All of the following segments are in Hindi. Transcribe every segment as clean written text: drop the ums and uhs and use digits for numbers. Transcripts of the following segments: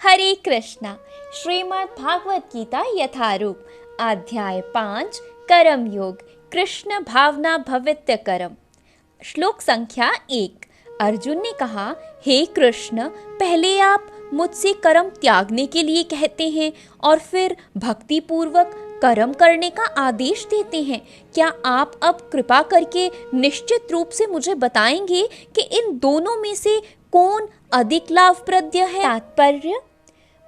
हरे कृष्णा। श्रीमद् भागवत गीता यथारूप अध्याय 5 कर्म योग कृष्ण भावना भवित्य कर्म। श्लोक संख्या 1। अर्जुन ने कहा, हे कृष्ण, पहले आप मुझसे कर्म त्यागने के लिए कहते हैं और फिर भक्ति पूर्वक कर्म करने का आदेश देते हैं। क्या आप अब कृपा करके निश्चित रूप से मुझे बताएंगे कि इन दोनों में से कौन अधिक लाभप्रद है? तात्पर्य: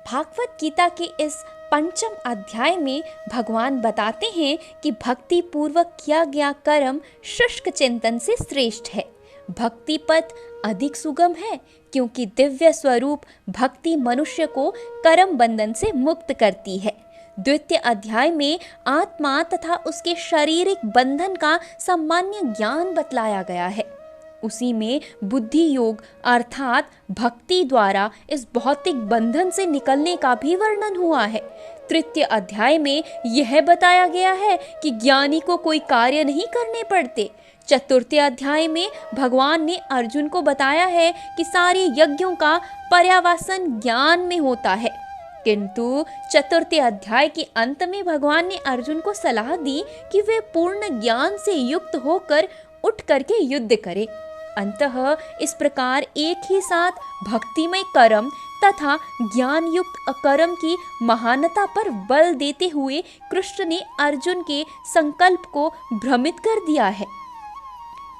भागवत गीता के इस पंचम अध्याय में भगवान बताते हैं कि भक्ति पूर्वक किया गया कर्म शुष्क चिंतन से श्रेष्ठ है। भक्ति पथ अधिक सुगम है क्योंकि दिव्य स्वरूप भक्ति मनुष्य को कर्म बंधन से मुक्त करती है। द्वितीय अध्याय में आत्मा तथा उसके शारीरिक बंधन का सामान्य ज्ञान बतलाया गया है। उसी में बुद्धि योग अर्थात भक्ति द्वारा इस भौतिक बंधन से निकलने का भी वर्णन हुआ है। तृतीय अध्याय में यह बताया गया है कि ज्ञानी को कोई कार्य नहीं करने पड़ते। चतुर्थ अध्याय में भगवान ने अर्जुन को बताया है कि सारे यज्ञों का पर्यावसान ज्ञान में होता है, किंतु चतुर्थ अध्याय के अंत में भगवान ने अर्जुन को सलाह दी कि वे पूर्ण ज्ञान से युक्त होकर उठ करके युद्ध करे। अंतः इस प्रकार एक ही साथ भक्तिमय कर्म तथा ज्ञान युक्त अकर्म की महानता पर बल देते हुए कृष्ण ने अर्जुन के संकल्प को भ्रमित कर दिया है।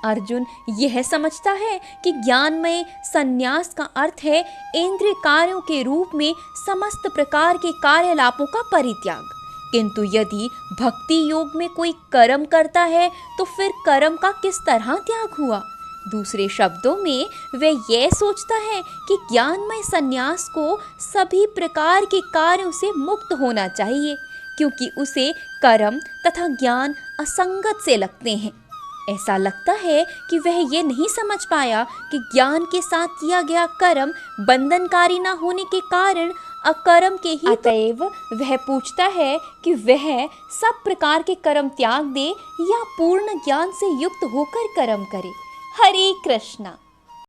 अर्जुन यह समझता है कि ज्ञानमय संन्यास का अर्थ है इंद्रिय कार्यों के रूप में समस्त प्रकार के कार्यलापों का परित्याग, किंतु यदि भक्ति योग में कोई कर्म करता है तो फिर कर्म का किस तरह त्याग हुआ? दूसरे शब्दों में वह यह सोचता है कि ज्ञानमय संन्यास को सभी प्रकार के कार्यों से मुक्त होना चाहिए, क्योंकि उसे कर्म तथा ज्ञान असंगत से लगते हैं। ऐसा लगता है कि वह ये नहीं समझ पाया कि ज्ञान के साथ किया गया कर्म बंधनकारी न होने के कारण अकर्म के ही। अतएव वह पूछता है कि वह सब प्रकार के कर्म त्याग दे या पूर्ण ज्ञान से युक्त होकर कर्म करे। हरे कृष्णा।